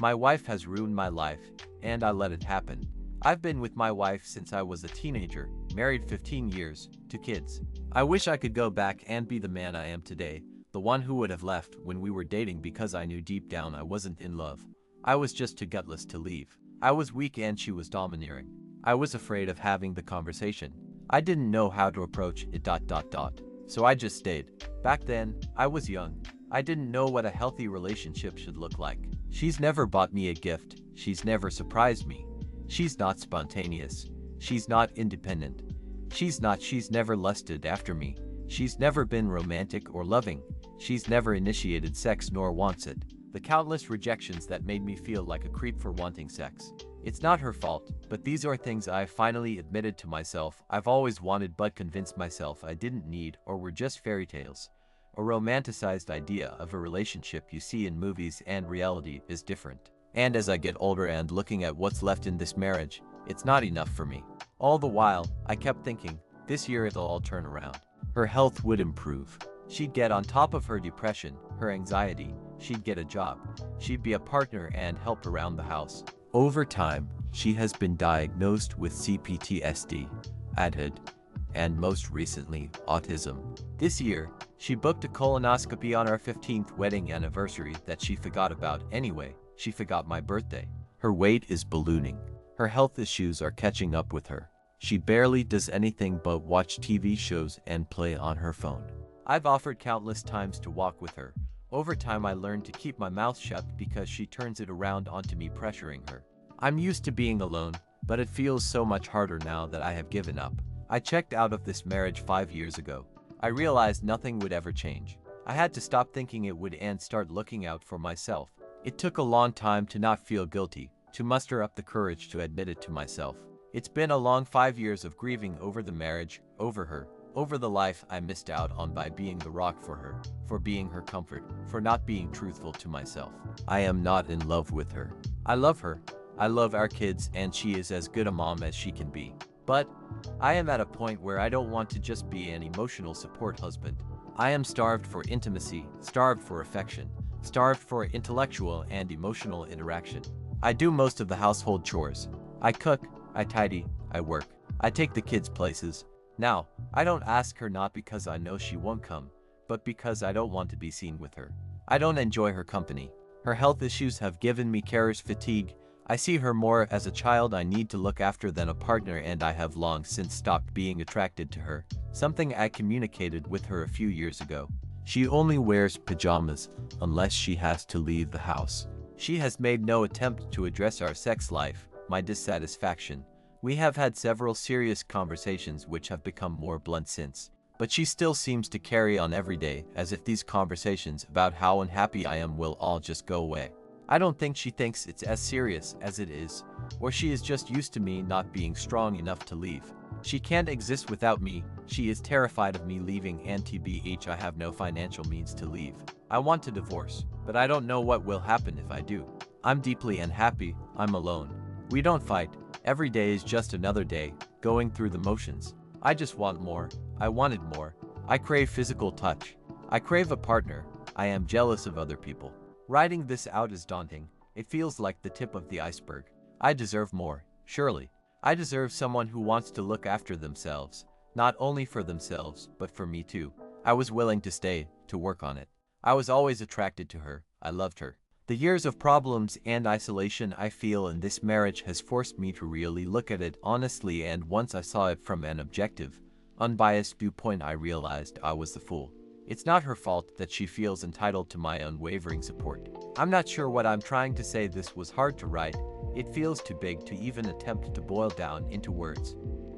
My wife has ruined my life, and I let it happen. I've been with my wife since I was a teenager, married 15 years, 2 kids. I wish I could go back and be the man I am today, the one who would have left when we were dating because I knew deep down I wasn't in love. I was just too gutless to leave. I was weak and she was domineering. I was afraid of having the conversation. I didn't know how to approach it. So I just stayed. Back then, I was young. I didn't know what a healthy relationship should look like. She's never bought me a gift. She's never surprised me. She's not spontaneous. She's not independent. She's never lusted after me. She's never been romantic or loving. She's never initiated sex nor wants it. The countless rejections that made me feel like a creep for wanting sex. It's not her fault, but these are things I finally admitted to myself I've always wanted but convinced myself I didn't need or were just fairy tales. A romanticized idea of a relationship you see in movies and reality is different. And as I get older and looking at what's left in this marriage, it's not enough for me. All the while, I kept thinking, this year it'll all turn around. Her health would improve. She'd get on top of her depression, her anxiety. She'd get a job. She'd be a partner and help around the house. Over time, she has been diagnosed with CPTSD, ADHD, and most recently, autism. This year, she booked a colonoscopy on our 15th wedding anniversary that she forgot about anyway. She forgot my birthday. Her weight is ballooning. Her health issues are catching up with her. She barely does anything but watch TV shows and play on her phone. I've offered countless times to walk with her. Over time I learned to keep my mouth shut because she turns it around onto me, pressuring her. I'm used to being alone, but it feels so much harder now that I have given up. I checked out of this marriage 5 years ago. I realized nothing would ever change. I had to stop thinking it would and start looking out for myself. It took a long time to not feel guilty, to muster up the courage to admit it to myself. It's been a long 5 years of grieving over the marriage, over her, over the life I missed out on by being the rock for her, for being her comfort, for not being truthful to myself. I am not in love with her. I love her. I love our kids and she is as good a mom as she can be. But I am at a point where I don't want to just be an emotional support husband. I am starved for intimacy, starved for affection, starved for intellectual and emotional interaction. I do most of the household chores. I cook, I tidy, I work. I take the kids places. Now, I don't ask her not because I know she won't come, but because I don't want to be seen with her. I don't enjoy her company. Her health issues have given me carer's fatigue. I see her more as a child I need to look after than a partner, and I have long since stopped being attracted to her, something I communicated with her a few years ago. She only wears pajamas unless she has to leave the house. She has made no attempt to address our sex life, my dissatisfaction. We have had several serious conversations which have become more blunt since. But she still seems to carry on every day as if these conversations about how unhappy I am will all just go away. I don't think she thinks it's as serious as it is, or she is just used to me not being strong enough to leave. She can't exist without me. She is terrified of me leaving, and tbh I have no financial means to leave. I want to divorce, but I don't know what will happen if I do. I'm deeply unhappy. I'm alone. We don't fight. Every day is just another day, going through the motions. I just want more. I wanted more. I crave physical touch. I crave a partner. I am jealous of other people. Writing this out is daunting. It feels like the tip of the iceberg. I deserve more, surely. I deserve someone who wants to look after themselves, not only for themselves, but for me too. I was willing to stay, to work on it. I was always attracted to her. I loved her. The years of problems and isolation I feel in this marriage has forced me to really look at it honestly, and once I saw it from an objective, unbiased viewpoint, I realized I was the fool. It's not her fault that she feels entitled to my unwavering support. I'm not sure what I'm trying to say. This was hard to write. It feels too big to even attempt to boil down into words.